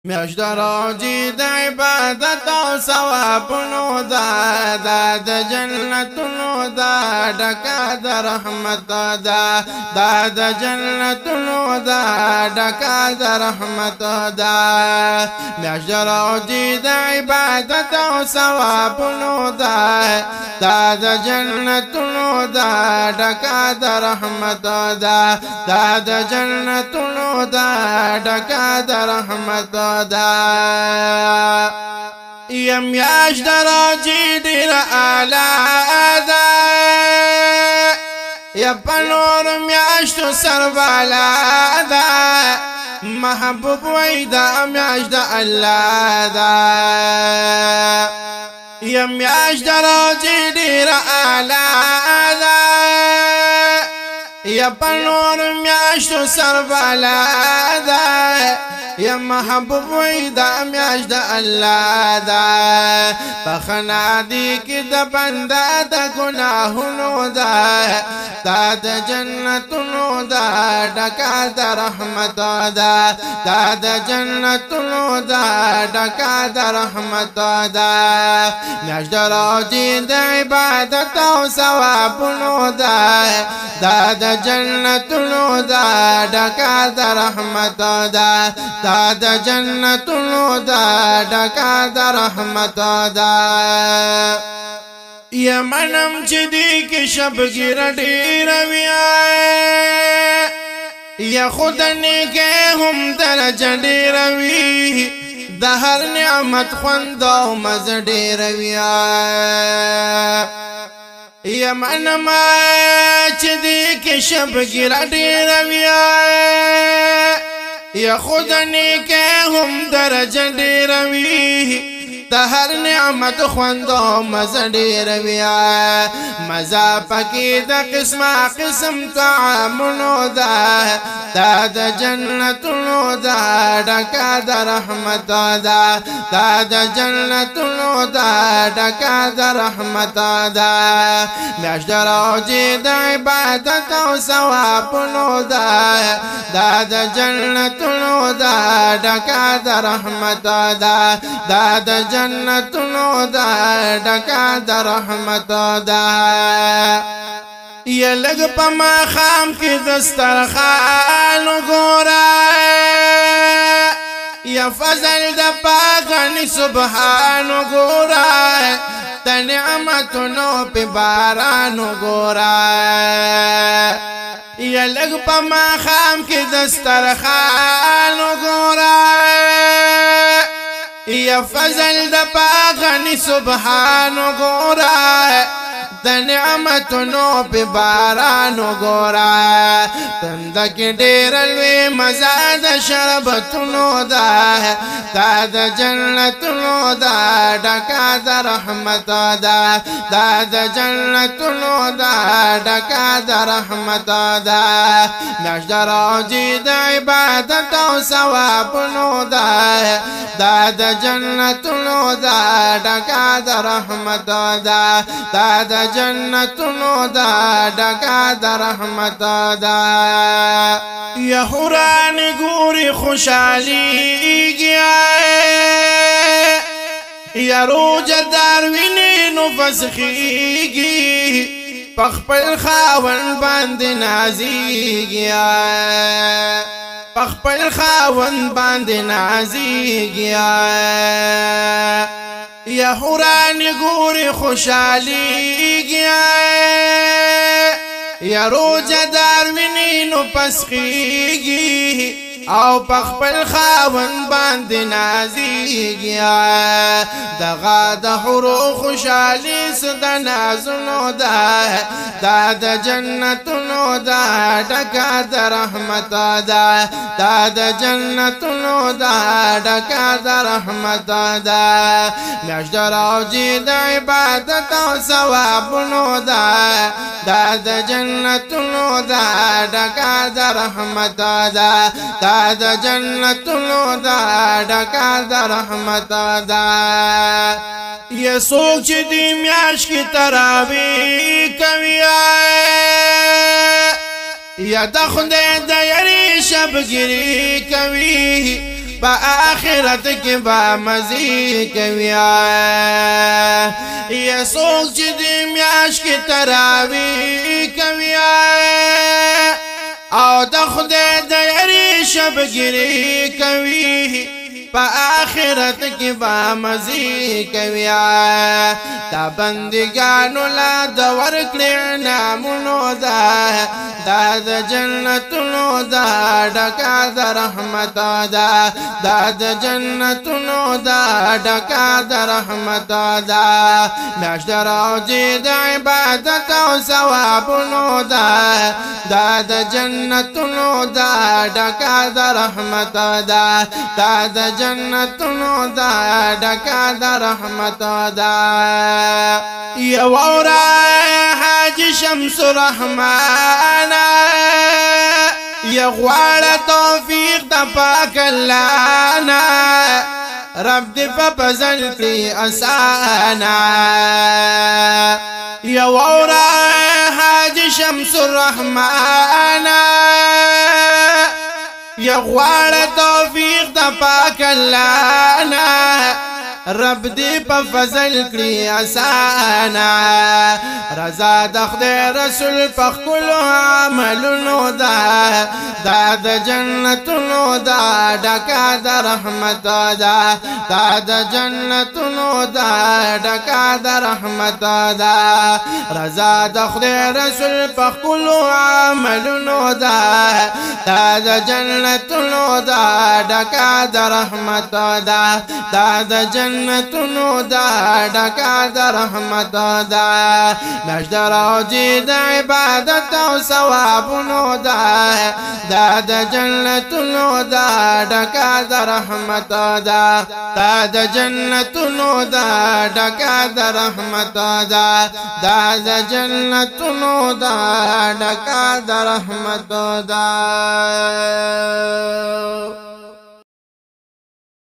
میاشت راجی د عبادت او ثوابونو دا د جنتونو دا ډکا د رحمت دا د جنتونو دا ډکا د رحمت دا میاشت راجی د عبادت او ثوابونو دا د جنتونو دا ډکا د رحمت دا د جنتونو دا ډکا د رحمت یم یاش دراجی دیر آلا دا یا پنور میاشتو سربالا دا محبوب ویدا میاش دا اللہ دا یم یاش دراجی دیر آلا دا یا پنور میاشتو سربالا دا یا محبوب ویدا میاش دا اللہ دا پخنا دی کی دا بندہ دا گناہنو دا جنتنو دا ڈکا دا رحمت دا جنتنو دا ڈکا دا رحمت دا میاش دا راجی دا عبادت و ثوابنو دا جنتنو دا ڈکا دا رحمت دا جنتنو دا ڈکا دا رحمت دا یا منم چی دی که شب گیر دیر ویائے یا خود نیکے ہم درجہ دیر وی دا ہر نعمت خوندو مز دیر ویائے یا منم چی دی که شب گیر دیر ویائے یا خود نیکے ہم درجہ دیر وی دا ہر نعمت خوندو مزا دیر ویا مزا پکی دا قسم قسم تعاملو دا جنتنو دا ڈکا دا رحمت دا جنتنو دا ڈکا دا رحمت دا میاش دا راجی دا عبادت و ثوابنو دا جنتنو دا ڈکا دا رحمت دا جنتنو دا ڈکا دا رحمت دا یا لگ پا ما خام کی دسترخانو گورا یا فضل دا پاکانی سبحانو گورا تا نعمتنو پی بارانو گورا یا لگ پا ما خام کی دسترخانو گورا یا فضل دا پاغنی سبحانو گورا دا نعمتنو پی بارانو گورا تندکی دیرلوی مزاد شربتنو دا جنتنو دا ڈکا دا رحمت دا جنتنو دا ڈکا دا رحمت دا میاش دا راجی دا عبادت و ثوابنو دا جنتنو دا ڈکا دا رحمت دا جنتنو دا ڈکا دا رحمت دا یا حوران گوری خوشحالی گیا یا روج داروینی نفس خیگی پخپل خاون باند نازی گیا پخپل خاون باند نازی گیا یا حوران گوری خوشحالی گیا یا روج داروینی نفس خیگی او پخپل خاون باند نازی گیا دغا دا حرو خوشحالی سدا نازنو دا جنتنو دا ڈکا دا رحمت دا جنتنو دا ڈکا دا رحمت دا میاش دا راجی دا عبادت و ثوابنو دا جنتنو دا ڈکا دا رحمت دا جنتنو دا ڈکا دا رحمت دا یہ سوچ دی میاش کی تراوی کوي یا د خدای د یری شبګری کوي پا آخرت کی با مزی کویا یا سوک چی دی میاش کی تراوی کویا او دا خدای دا یری شبگیری کوی پا آخرت کی با مزی کویا دا بندگانو لا دا ورکلی نامونو دا جنتونو دا ڈکا دا رحمت دا جنتونو دا ڈکا دا رحمت میاش دا روزی دا عبادت و ثوابونو دا جنتونو دا ڈکا دا رحمت دا جنتونو دا ڈکا دا رحمت یو اورا حاج شمس الرحمن یغوار توفیق دا پاک اللہ نا رب دی پا پزل کی اسانا یو اورا حاج شمس الرحمن یغوار توفیق دا پاک اللہ نا رب دی پا فضل کری اسانا رضا دخد رسول پا کلو عملونو دا جنتونو دا ڈکا دا رحمت دا جنتونو دا ڈکا دا رحمت رضا دخد رسول پا کلو عملونو دا جنتونو دا ڈکا دا رحمت دا جنتونو دا ڈکا دا رحمت میاش دا روزی دا عبادت و ثوابونو دا جنتونو دا ڈکا دا رحمت دا جنتونو دا ڈکا دا رحمت دا جنتونو دا ڈکا دا رحمت